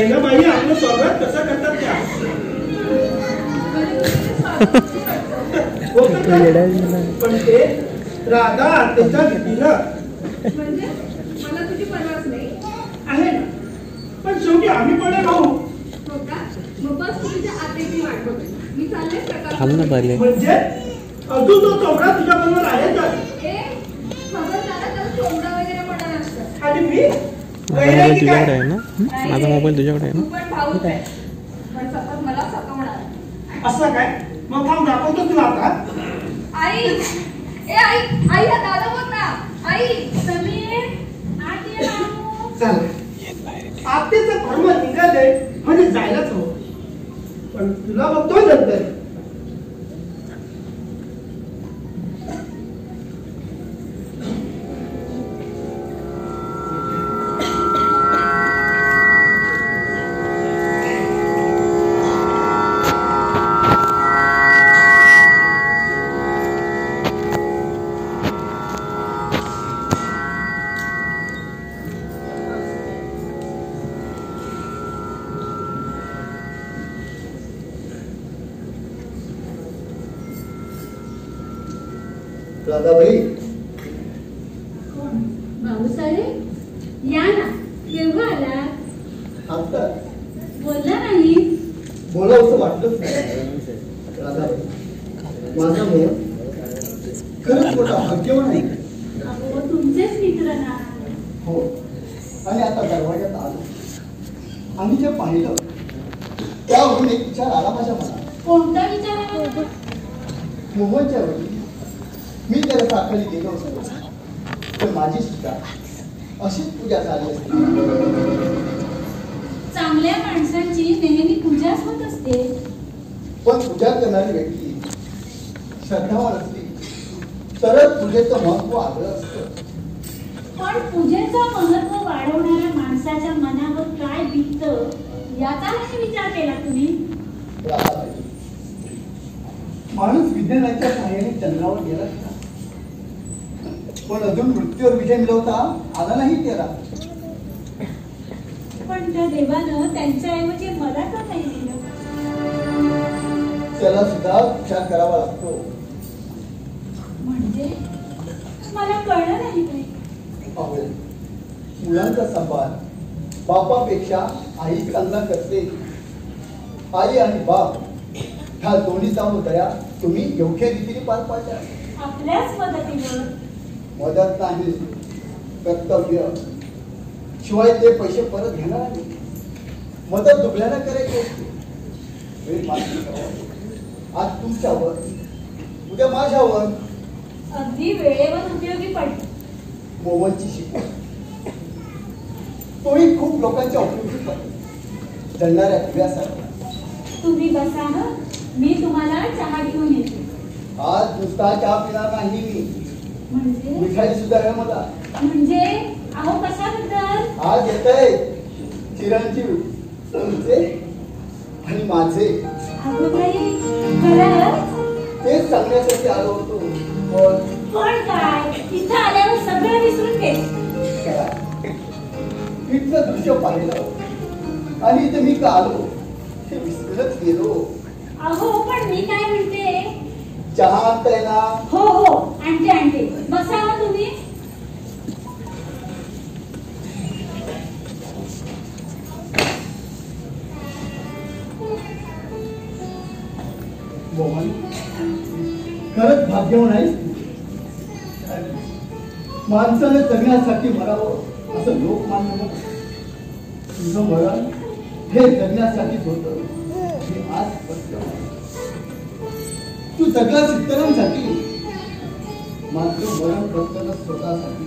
बहिणाबाई आपलं स्वागत कसं करतात त्या पण ते राधा आत्याच्या भीतीनं म्हणजे मला तुझी परवाच नाही आहे ना. पण शेवटी आम्ही पण भाऊ. हो का? मग बस तू तुझ्या आत्याची वाट बघ. मी चालले सकाळ. म्हणजे अजून तो चौडा तुझ्या बरोबर आहे का? खबरदार त्याला चोंडा वगैरे पडायला असतात. आणि मी तुझ्याकडे आहे ना? माझा मोबाईल तुझ्याकडे आहे तू पण भाऊच आहे. पण सतत मला सतावणार. असं काय? मग थांब दाखवतो तुला आता. आई आई हा दादा बोल ना. आई समीर आत ये ना. चल. आत्याचं कर्म निघालंय म्हणजे जायलाच हवं. पण तुला बघतोय नंतर. राधाबाई भाऊसाहेब या ना. केव्हा आला? आता बोलला नाही. बोलावंसं वाटतच नाही. राधाबाई माझा मन खरंच मोठा भाग्यवान आहे. अहो तुमचेच मित्र ना. हो. आणि आता दरवाज्यात आलो आणि जे पाहिलं त्यावरून एक विचार आला माझ्या मनात. कोणता विचार आला? मोहनच्या वेळी मी त्याला साखळी गेलो असतो तर माझी सुद्धा अशीच पूजा झाली असती. चांगल्या माणसांची नेहमी पूजाच होत असते. पण पूजा करणारी व्यक्ती श्रद्धावान असली तरच पूजेचं महत्व आलं असतं. पण पूजेचं महत्व वाढवणाऱ्या माणसाच्या मनावर काय बीततं याचा नाही विचार केला तुम्ही? राधाबाई माणूस विज्ञानाच्या सहाय्याने चंद्रावर गेला असता पण अजून मृत्यूवर विजय मिळवता आला नाही त्याला. पण त्या देवानं त्यांच्याऐवजी मला का नाही दिलं? त्याला सुद्धा विचार करावा लागतो. म्हणजे मला कळलं नाही काही. अहो मुलांचा सांभाळ बापापेक्षा आई चांगला करते. आई आणि बाप ह्या दोन्ही जबाबदाऱ्या तुम्ही योग्य रीतीने पार पाडल्या. आपल्याच मदतीवर. मदत नाही कर्तव्य. शिवाय ते पैसे परत घेणार नाही. मदत दुबळ्याला करायची असते. वेळ मात्र करावा. आज तुमच्यावर उद्या माझ्यावर. अगदी वेळेवर उपयोगी पडते. मोहनची शिकवण तोही खूप लोकांच्या उपयोगी पडते. जळणाऱ्या दिव्यासारखा. तुम्ही बसा हं. मी तुम्हाला चहा घेऊन येते. आज नुसता चहा पिणार नाही मी. म्हणजे मिठाई सुद्धा आहे मला. म्हणजे अहो कशाबद्दल? आज येत आहे चिरंजीव तुमचे आणि माझे. अगं बाई खरंच? तेच सांगण्यासाठी आलो होतो. पण काय इथं आल्यावर सगळं विसरून गेले. इथलं दृश्य पाहिलं आणि इथे मी का आलो हे विसरूनच गेलो. अहो पण मी काय म्हणते? चहा आणताय ना? हो हो आणते. बसा ना तुम्ही. मोहन खरंच भाग्यवान आहेस. माणसाने जगण्यासाठी मरावं असं लोक मानलं. तुझं मरण हे जगण्यासाठीच होतं. हे आज स्पष्ट. तू जगला इतरांसाठी मात्र मरण करताना स्वतःसाठी.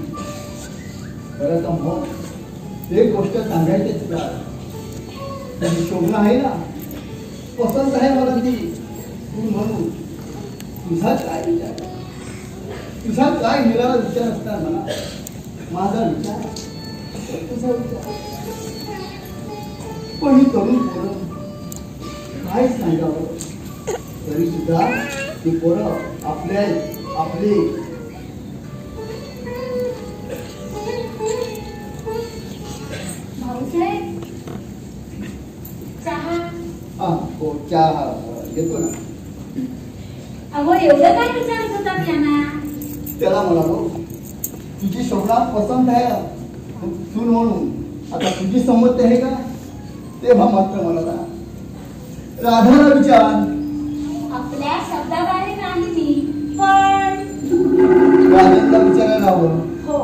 खरं तर मग एक गोष्ट सांगायची तुला. त्याची शोभना आहे ना, पसंत आहे मला ती. तू म्हणून तुझा काय विचार, तुझा काय निराळा विचार असणार मला. माझा विचार तुझा विचार. पण ही तरुण पोरं काय सांगावं तरी सुद्धा ती पोरं आपले भाऊसाहेब चहा घेतो ना. अहो एवढं काय विचारत होता त्यांना? त्याला म्हणालो तुझी शोभना पसंत आहे सून म्हणून, आता तुझी संमती आहे का? तेव्हा मात्र म्हणाला राधाला विचार. आपल्या शब्दाबाहेर नाही मी, पण राजांना विचारायला हवं. हो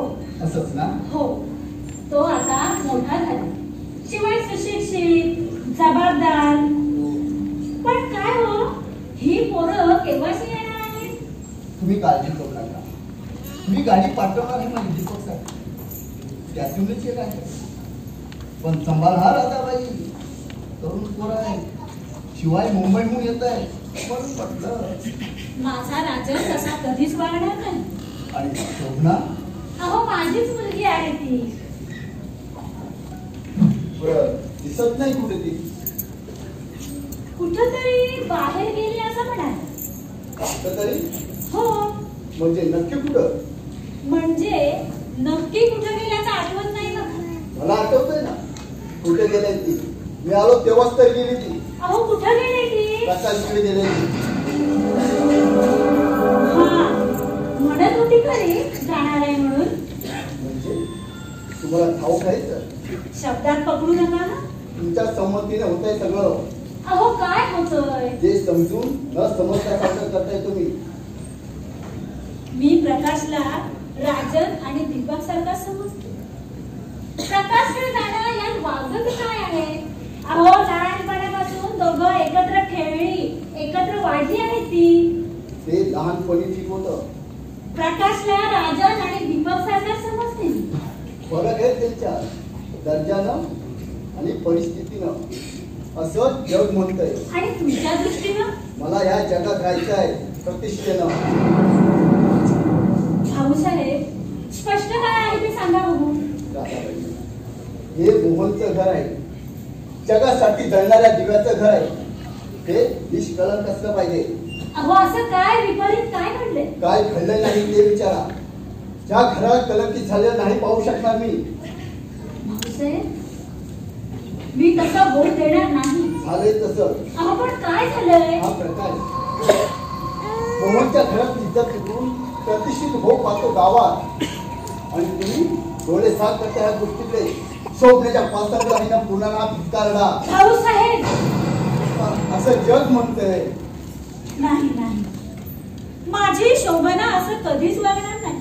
असंच ना? हो, तो आता मोठा झाला, शिवाय सुशिक्षित, जबाबदार. पण काय हो, ही पोरं केव्हाशी येणार आहेत? तुम्ही काळजी करू नका, मी गाडी पाठवणार आहे माझी दीपक साठी, त्यातूनच येत आहे. पण संभाळ हा राधाबाई, तरुण पोर आहे, शिवाय मुंबईहून येत आहे. म्हणून म्हटलं माझा राजा तसा कधीच वागणार नाही. आणि शोभना अहो माझीच मुलगी आहे ती. बरं दिसत नाही कुठे ती? कुठंतरी बाहेर गेली असं म्हणाल. तरी हो, म्हणजे नक्की कुठं? म्हणजे नक्की कुठं गेल्याचं आठवत नाही बघा. मला आठवतंय ना कुठे गेले ती. मी आलो तेव्हाच तर गेली ती. अहो कुठं गेली ती? प्रकाशकडे गेले ती. हा, म्हणत होती खरी जाणार आहे म्हणून. म्हणजे तुम्हाला ठाऊक आहे तर? शब्दात पकडू नका ना. तुमच्या संमतीने होतंय सगळं. अहो काय होतंय? ते समजून न समजण्यासारखं करताय तुम्ही. मी प्रकाशला राजन आणि दीपक सारखा समजते. प्रकाशकडे जाणारा यात वागत काय आहे? अहो लहानपणापासून दोघं एकत्र खेळली, एकत्र वाढली आहे ती. ते लहानपणी ठीक होतं. प्रकाशला राजन आणि दीपक सारखा समजते. फरक आहे त्यांच्या दर्जानं आणि परिस्थितीनं, असं जग म्हणतंय. आणि तुमच्या दृष्टीनं? मला या जगात राहायचं आहे प्रतिष्ठेनं. भाऊसाहेब स्पष्ट काय आहे ते सांगा बघू. राधाबाई, हे मोहनचं घर आहे, जगासाठी जळणाऱ्या दिव्याचं घर आहे. ते निष्कलंक असलं पाहिजे. अहो असं काय विपरीत काय घडले? काय घडलं नाही ते विचारा. ज्या घरात कलंकित झालेलं नाही पाहू शकणार मी. भाऊसाहेब मी तसं होऊ देणार नाही. झालंय तसं. अहो पण काय झालंय? हा प्रकार मोहनच्या घरात इज्जत चुकून प्रतिष्ठित हो पाहतो गावात, आणि तुम्ही डोळे साफ करता ह्या गोष्टीकडे. शोभण्याच्या पासाला हिना पुन्हा भिकारला भाऊसाहेब असं जग म्हणतंय. नाही नाही, माझी शोभना असं कधीच वागणार नाही,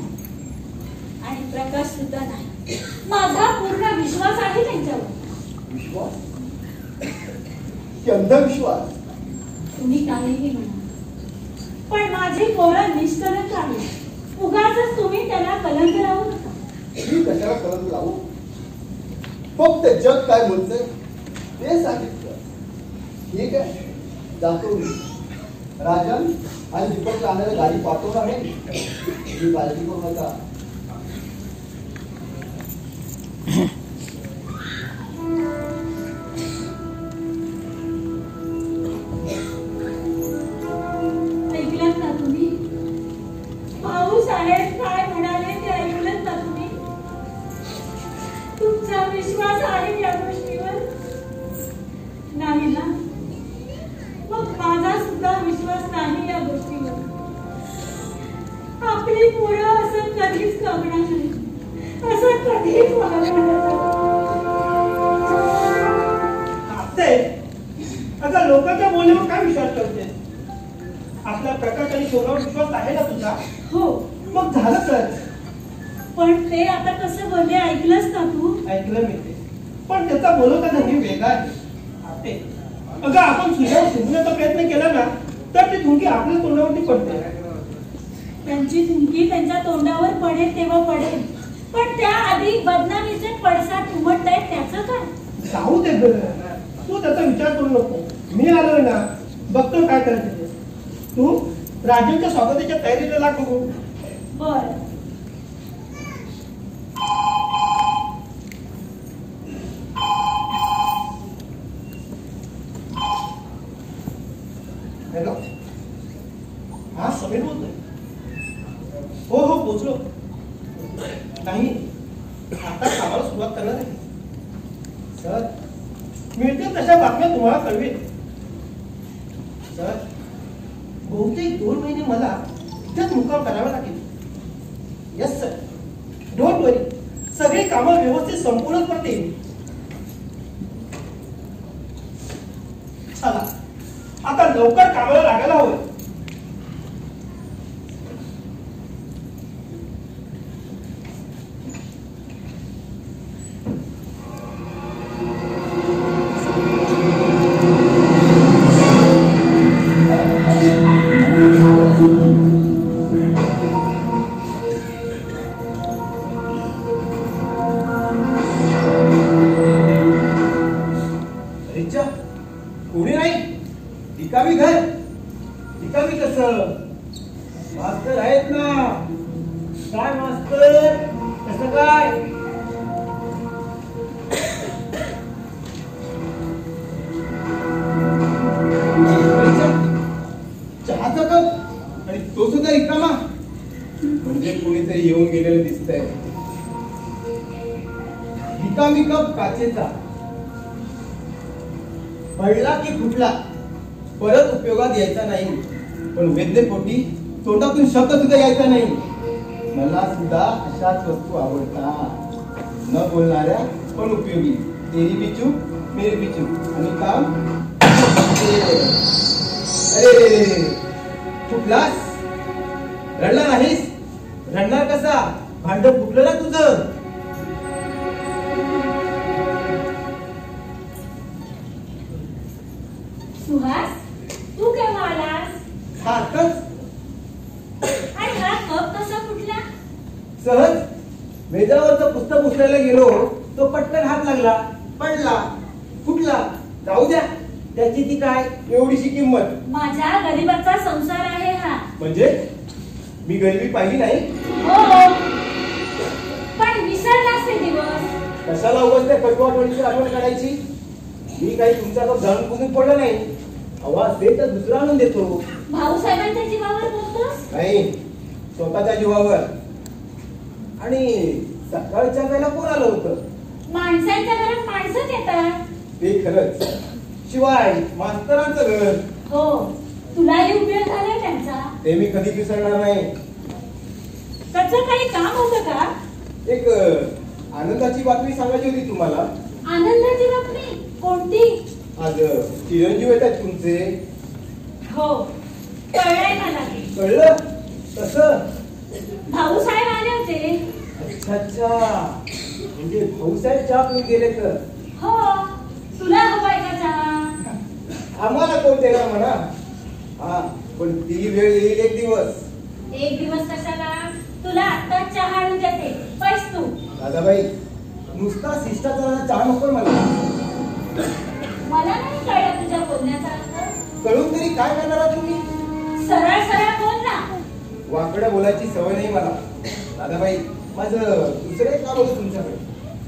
आणि प्रकाश सुद्धा नाही. माझा पूर्ण विश्वास आहे त्यांच्यावर. विश्वास की अंधविश्वास? तुम्ही काहीही म्हणा, पण माझी पोरं निष्कलंक आहे. उगाचच तुम्ही त्याला कलंक लावू नका. मी कशाला कलंक लावू? फक्त जग काय म्हणतंय ते सांगितलं. ठीक आहे, जातो मी. राजन आणि दीपक आणणाऱ्या गाडी पाठवणार आहे, तुम्ही काळजी करू नका. ऐकलंत ना तुम्ही? भाऊसाहेब काय म्हणाले ते ऐकलंत ना तुम्ही? तुमचा विश्वास आहे या गोष्टीवर? नाही ना? मग माझा सुद्धा विश्वास नाही या गोष्टीवर. आपली पोरं असं कधीच करणार नाही, असं कधीच वागणार नाही. आता लोकांच्या बोलण्यावर काय विश्वास करते? आपल्या प्रकाश आणि शोभावर विश्वास आहे ना तुझा? हो, मग झालं तर. पण ते आता कसं बोलले ऐकलंस का तू? ऐकलं मी ते, पण त्याचा बोलवता धंदी वेगळा आहे. आपटे अगं आपण सुजावर शिजण्याचा प्रयत्न केला ना तर ती धुंकी आपल्या तोंडावरती पडते. त्यांची धुंकी त्यांच्या तोंडावर पडेल तेव्हा पडेल, पण त्याआधी बदनामीचे पडसाद उमटतायत त्याचं काय? जाऊ दे ग, तू त्याचा विचार करू नको. मी आलोय ना, बघतो काय करायचं ते. तू राजूच्या स्वागताच्या तयारीला लाग बघू. बर. हॅलो, हा समीर बोलतोय. हो हो पोचलो. नाही, आता कामाला सुरुवात करणार आहे सर. मिळतील तशा बातम्या तुम्हाला कळवेल. सर, बहुतेक 2 महिने मला इथेच मुक्काम करावा लागेल. यस सर, डोंट वरी, सगळी कामं व्यवस्थित संपूर्णच पडतील. चला, आता लवकर कामाला लागायला हवं. कोणी नाही, रिकामी घर. रिकामी कसं? मास्तर आहेत ना. काय मास्तर, कसं काय? चहाचा कप आणि तो सुद्धा रिकामा. म्हणजे कोणीतरी येऊन गेलेलं दिसतंय. रिकामी कप काचेचा, पडला की फुटला, परत उपयोगात यायचा नाही. पण वैद्यपोटी तोंडातून शब्द सुद्धा यायचा नाही. मला सुद्धा अशाच वस्तू आवडतात, न बोलणाऱ्या पण उपयोगी. तेरी भी चूक, मेरी भी चूक, आणि काम. अरे फुटलास, रडला नाहीस? रडणार कसा? भांड फुटलं ना तुझं. सुहास, तू केव्हा आलास? आताच. आणि हा कप कसा फुटला? सहज मेजावरचं पुस्तक उचलायला गेलो, तो पटकन हात लागला, पडला, फुटला. जाऊ द्या, त्याची ती काय एवढीशी किंमत. माझ्या गरीबाचा संसार आहे हा. म्हणजे मी गरिबी पाहिली नाही? हो, पण विसरलास ते दिवस. कशाला उगाच त्या पटवाटोळीची आठवण काढायची? मी काही तुमच्याकडे जाऊन कुठून पडलं नाही. आवाज दे तर दुसरा आणून देतो. भाऊसाहेबांच्या जीवावर बोलतोस? नाही, स्वतःच्या जीवावर. आणि सकाळच्या वेळेला कोण आलं होतं? माणसांच्या घरात माणसंच येतात. ते खरंच. शिवाय मास्तरांचं घर. हो, तुलाही उपयोग झालाय त्यांचा. ते मी कधी विसरणार नाही. त्याचं काही काम होतं का? एक आनंदाची बातमी सांगायची होती तुम्हाला. आनंदाची बातमी कोणती? आज चिरंजीव येतात तुमचे. हो, कळलंय मला ते. कळलं? कसं? भाऊसाहेब आले होते. अच्छा अच्छा, म्हणजे भाऊसाहेब चहा पिऊन गेले तर. हो, तुला हवाय का चहा? आम्हाला कोण देणार म्हणा. हा, पण ती वेळ येईल एक दिवस. एक दिवस कशाला? तुला आत्ताच चहा आणून देते, पैस तू. दादाबाई, नुसता शिष्टाचाराचा चहा नको मला. मला नाही कळलं तुझ्या बोलण्याचा अर्थ. कळून तरी काय करणार आहात तुम्ही? सरळ सरळ बोल ना. वाकडं बोलायची सवय नाही मला. दादाबाई, माझं दुसरं एक काम होतं तुमच्याकडे.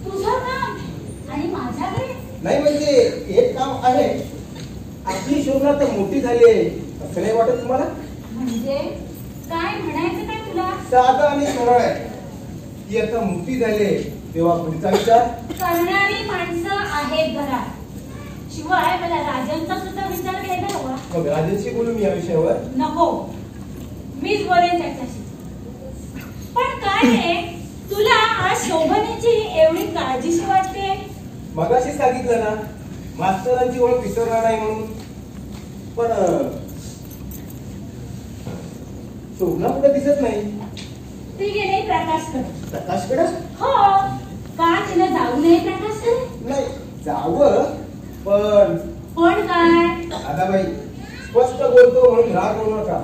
तुझं काम आणि माझ्याकडे? नाही म्हणजे एक काम आहे. आपली शोभना तर मोठी झाली आहे, असं नाही वाटत तुम्हाला? म्हणजे काय म्हणायचं काय तुला? साधा आणि सरळ आहे. ती आता मोठी झाली तेव्हा पुढचा विचार करणारी माणसं आहेत घरात. शिवाय मला राजांचा सुद्धा विचार घ्यायला हवा. मग राजांशी बोलू मी या विषयावर. नको, मीच बोलेन त्याच्याशी. पण काय रे, तुला आज शोभनेची एवढी काळजीशी वाटते? मगाशी सांगितलं ना, मास्तरांची ओळख विसरणार नाही म्हणून. पण शोभना कुठे दिसत नाही. ती गेली प्रकाशकडे. प्रकाशकडे? हो, का तिला जाऊ नये प्रकाशकडे? नाही, जावं, पण काय? दादाबाई, स्पष्ट बोलतो म्हणून राग होऊ नका.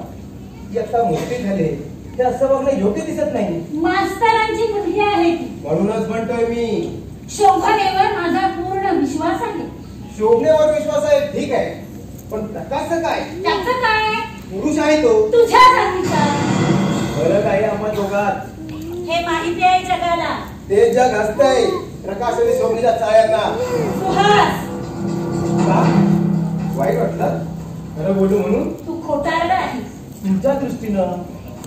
ती आता मोठी झाले, ते असं बघणं योग्य दिसत नाही. मास्तरांची मुलगी आहे ती. म्हणूनच म्हणतोय मी, शोभनेवर माझा पूर्ण विश्वास आहे. शोभनेवर विश्वास आहे, ठीक आहे, पण प्रकाशचं काय? त्याचं काय? पुरुष आहे तो. तुझ्या जातीचा. फरक आहे आम्हा दोघात. हे माहिती आहे जगाला. ते जग असतंय प्रकाश आणि शोभनेच्या चाळ्यांना. सुहास, का वाईट वाटलं खरं बोलू म्हणून? तू खोटारडा आहेस. तुमच्या दृष्टीनं,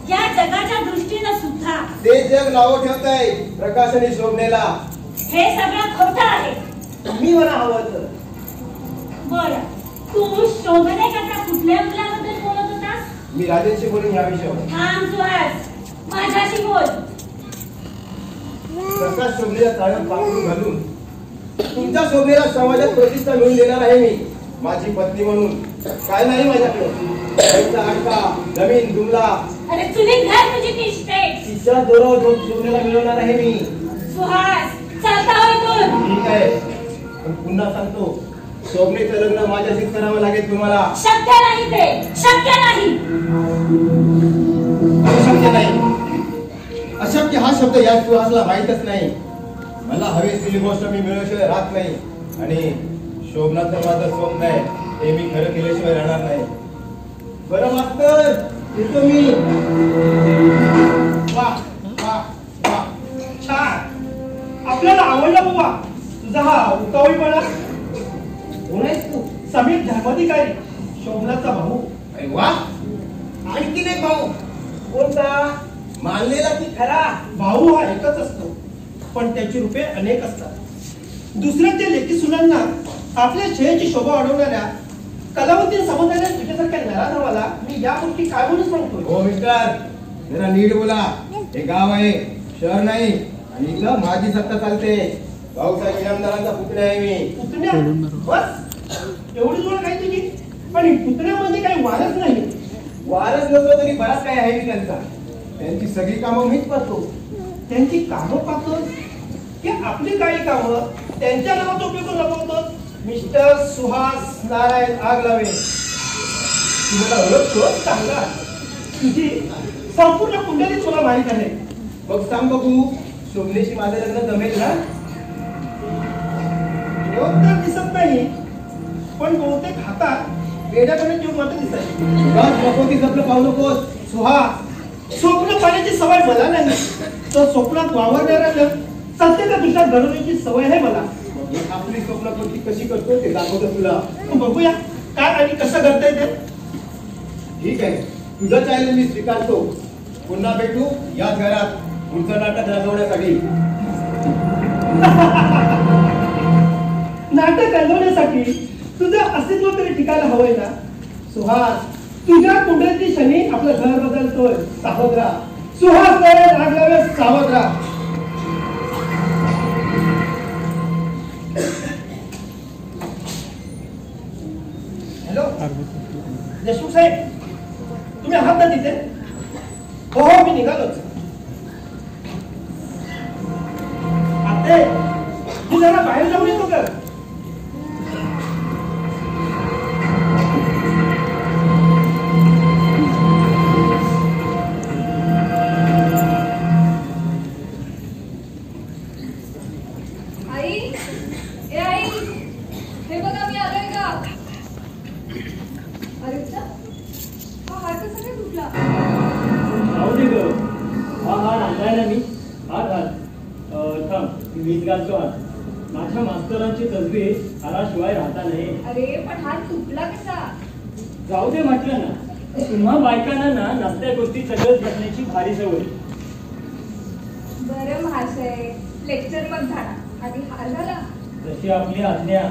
या जगाच्या दृष्टीनं सुद्धा ते जग नाव ठेवतंय प्रकाश आणि शोभनेला. हे सगळं खोटं आहे. तुम्ही मला हवं तर. बरं, तू शोभनेकरता कुठल्या मुलाबद्दल बोलत होतास? मी राजेंशी बोलून या विषयावर. थांब सुहास, माझ्याशी बोल. प्रकाश शोभनेला ताळ्यात पांघरून घालून तुमच्या शोभनेला समाजात प्रतिष्ठा मिळवून देणार आहे मी, माझी पत्नी म्हणून. काय नाही माझ्याकडे, पैसा हक्का, जमीन जुमला. अरे तुझी घर तुझी इस्टेट. तिच्या जोरावर शोभनेला मिळवणार आहे मी. सुहास, चालता हो इथून. ठीक आहे, पण पुन्हा सांगतो, शोभनेचं लग्न माझ्याशीच करावं लागेल तुम्हाला. शक्य नाही, ते शक्य नाही. शक्य नाही. अशक्य हा शब्द या सुहासला माहीतच नाही. मला हवी असलेली गोष्ट मी मिळवल्याशिवाय राहत नाही. आणि शोभनाचं माझं स्वप्न आहे, हे मी खरं केल्याशिवाय राहणार नाही. बरं मास्तर, येतो मी. वा वा वा, छान. आपल्याला आवडला बाबा तुझा हा उतावळीपणा. कोण आहेस तू? समीर धर्माधिकारी, शोभनाचा भाऊ. अरे वा, आणखीन एक भाऊ. कोणता? मानलेला की खरा? भाऊ हा एकच असतो, पण त्याची रूपे अनेक असतात. दुसऱ्याच्या लेखी सुनांना आपल्या छेची शोभा वाढवणाऱ्या कलावंती समजणाऱ्या तुझ्यासारख्या नराधमाला मी या गोष्टी काय म्हणून सांगतोय? हो मिस्टर, जरा नीट बोला. हे गाव आहे, शहर नाही, आणि इथं माझी सत्ता चालते. भाऊसाहेब इनामदारांचा पुतण्या आहे मी. पुतण्या? बस एवढी ओळख आहे तुझी? पण पुतण्यामध्ये काही वारच नाही. वारस नसलो तरी बराच काय आहे मी त्यांचा. त्यांची सगळी कामं मीच करतो. त्यांची कामं पाहतोस की आपली काही कामं त्यांच्या नावाचा उपयोग लपवतोस? मिस्टर सुहास नारायण आगलावे, तुम्हाला ओळखतोस चांगला. तुझी संपूर्ण कुंडली तुला माहित आहे. मग सांग बघू, शोभनेशी माझं लग्न जमेल ना? योग तर दिसत नाही, पण बहुतेक हातात वेड्यापणे जीव मात्र दिसायचे. बस नको ती स्वप्न पाहू नकोस. सुहास, स्वप्न पाहण्याची सवय मला नाही. तर स्वप्नात वावरणाऱ्या सत्याच्या दृष्टात घडवण्याची सवय आहे मला. मग आपली स्वप्नपूर्ती कशी करतो ते दाखवतो तुला. बघूया काय आणि कसं करता येते. ठीक आहे, तुझं चॅलेंज मी स्वीकारतो. पुन्हा भेटू याच घरात पुढचं नाटक रंगवण्यासाठी. नाटक रंगवण्यासाठी तुझं अस्तित्व तरी टिकायला हवंय ना. सुहास, तुझ्या कुंडलीची शनी आपलं घर बदलतोय. सावध राहा. सुहास नारायण आगलावे, सावध राहा. हॅलो देशमुख साहेब, तुम्ही आहात ना तिथे? हो हो, मी निघालोच. आते, तू जरा बाहेर जाऊन येतो का? माझ्या मास्तरांची तसबीर आल्याशिवाय राहता नाही. अरे पण हात तुटला कसा? जाऊ दे म्हटलं ना, तुम्हा बायकांना ना नसत्या गोष्टी सगळं बसण्याची भारी सवय. बरं महाशय, लेक्चर मग झाला, आधी हार झाला. जशी आपली आज्ञा.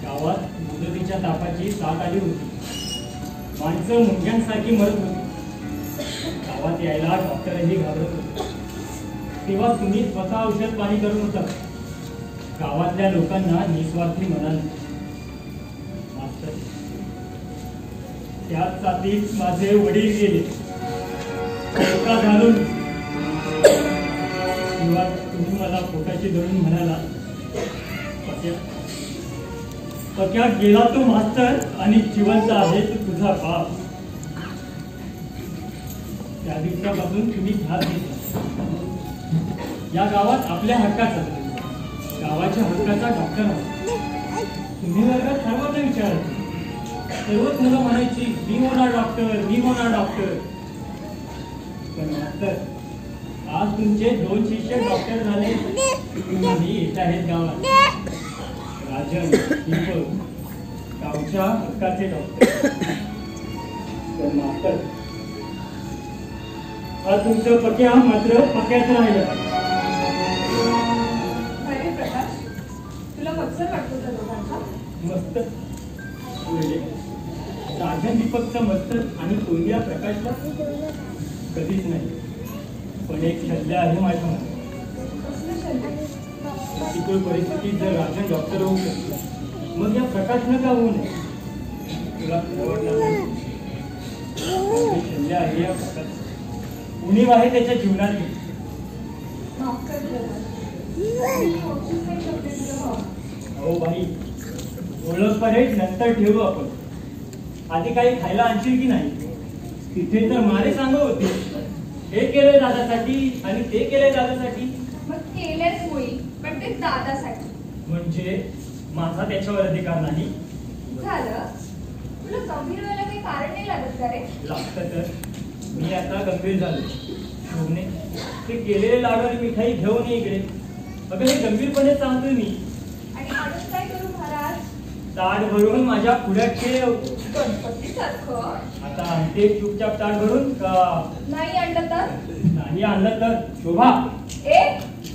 गावात मुदतीच्या तापाची साथ आली होती. माणसं मुंग्यांसारखी मरत होती. गावात यायला डॉक्टरही घाबरत होते. तेव्हा तुम्ही स्वतः औषध पाणी करून होता. गावातल्या लोकांना निस्वार्थी म्हणाल. मास्तर, त्याच साथीत माझे वडील गेले. पोटा घालून. तेव्हा तुम्ही मला पोटाची धरून म्हणाला, पक्या गेला तो मास्तर आणि जिवंत आहे तो तुझा बाप. त्या दिवसापासून तुम्ही ध्यास घेतला. या गावात आपल्या हक्काचा, गावाच्या हक्काचा डॉक्टर आहात. तुम्ही वर्गात सर्वांना विचारत सर्वच मुलं म्हणायची मी होणार डॉक्टर, मी होणार डॉक्टर. पण मास्तर, आज तुमचे 2 शिष्य डॉक्टर झाले आणि येत आहेत गावात. राजन, दीपक, गावच्या हक्काचे डॉक्टर. पण मास्तर, आज तुमचं पक्या मात्र पक्याच राहिलं. अरे प्रकाश, तुला मत्सर वाटतो त्या दोघांचा? मस्त म्हणजे राजन दीपकचं मस्त आणि कोणत्या प्रकाशला कधीच नाही. पण एक शल्य आहे माझ्या मनात. कसलं शल्य? प्रतिकूल परिस्थितीत जर राजन डॉक्टर होऊ शकतो, मग या प्रकाशनं का होऊ नये? तुला आवडणार नाही. शल्य आहे या प्रकाश. उणीव आहे त्याच्या जीवनातली. माफ कर प्रकाश. मी औषध नाही ठेवते तुझ्या भावा. हो बाई, ओळख परेड नंतर ठेवू आपण. आधी काही खायला आणशील की नाही? तिथे तर मारे सांगत होते, हे केलंय दादासाठी आणि ते केलंय दादासाठी. मग केलेच मुळी, पण ते दादासाठी. म्हणजे माझा त्याच्यावर अधिकार नाही? झालं? तुला गंभीर व्हायला काही कारण नाही लागत का रे? लागतं तर. मी आता गंभीर झालो. शोभने ते केलेले लाडू आणि मिठाई घेऊन ये इकडे. अगं हे गंभीरपणे सांगतोय मी. आणि अजून काय करू महाराज? ताट भरून माझ्या पुढ्यात ठेव. गणपतीसारखं? आता आणते चुपचाप ताट भरून का? नाही आणलं तर? नाही आणलं तर शोभा. ए,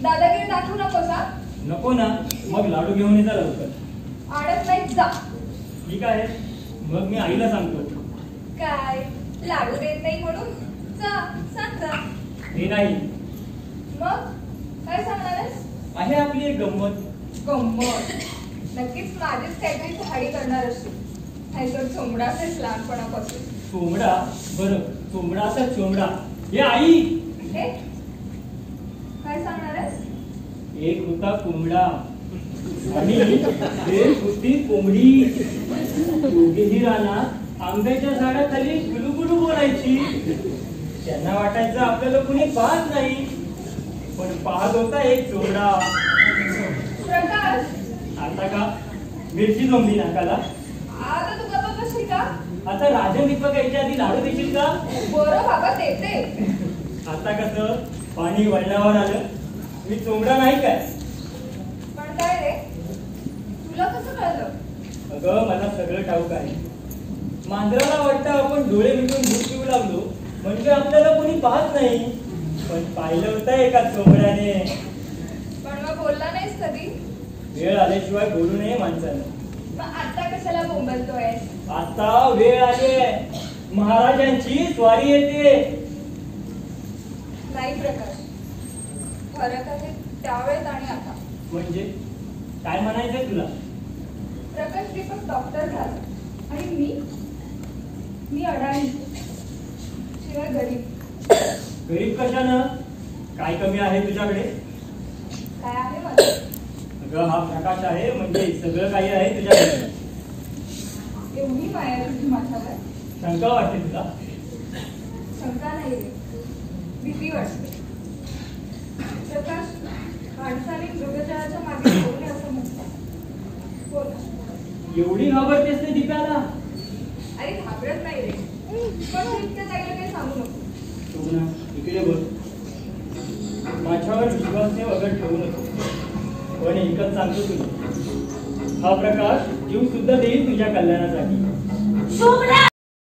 दादागिरी दाखवू नकोस हा? नको ना, मग लाडू घेऊन ये जा लवकर. आणत नाही जा. ठीक आहे, मग मी आईला सांगतो. काय लाडू देत नाही म्हणून? जा, सांग जा. हे नाही, मग काय सांगणारस? आहे आपली एक गंमत. गंमत? नक्कीच माझीच काहीतरी भाडी करणार असतो. नाहीतर चोमडाच लहानपणापासून. चोमडा? बरं, चोमडा तर चोमडा. हे आई, हे काय सांगणारस? एक होता कोंबडा आणि एक होती कोंबडी. दोघेही रानात आंब्याच्या झाडाखाली गुलुगुलू बोलायची. त्यांना वाटायचं आपल्याला कुणी पाहत नाही, पण पाहत होता एक चोमडा. प्रकाश, आता का मिरची जमली नाकाला? आता तू गप्प बसशील का? आता राजन दीपक यायच्या आधी लाडू देशील का? बरं बाबा देते. आता कसं पाणी वळणावर आलं. मी चोमडा नाही काय? पण काय रे, तुला कसं कळलं? अगं मला सगळं ठाऊक आहे. मांजराला वाटतं आपण डोळे मिटून दूध पिऊ लागलो म्हणजे आपल्याला कोणी पाहत नाही, पण पाहिलं होतं एका चोमड्याने. पण मग बोलला नाहीस कधी? वेळ आल्याशिवाय बोलू नये माणसानं. मग आता कशाला बोंबलतोय? आता वेळ आली आहे, महाराजांची स्वारी येते. नाही प्रकाश, फरक आहे त्यावेळेस आणि आता. म्हणजे काय म्हणायचंय तुला? प्रकाश दीपक डॉक्टर झाला आणि मी अडाणी, शिवाय गरीब. गरीब कशानं? काय कमी आहे तुझ्याकडे? काय आहे माझं? अगं हा प्रकाश आहे म्हणजे सगळं काही आहे तुझ्याकडे. एवढी माया तुझी माझ्यावर? शंका वाटते तुला? शंका नाही रे, भीती वाटते. प्रकाश, माणसाने मृगजळाच्या मागे बोलले असं म्हणतात. बोल ना. एवढी घाबरतेस ते दीपाला? अरे घाबरत नाही रे, पण तू इतक्या जागेला काही सांगू नको. शोभना, इकडे बोल. माझ्यावर विश्वासने वगैरे ठेवू नको, पण एकच सांगतो तुला, हा प्रकाश जीव सुद्धा देईल तुझ्या कल्याणासाठी. शोभना!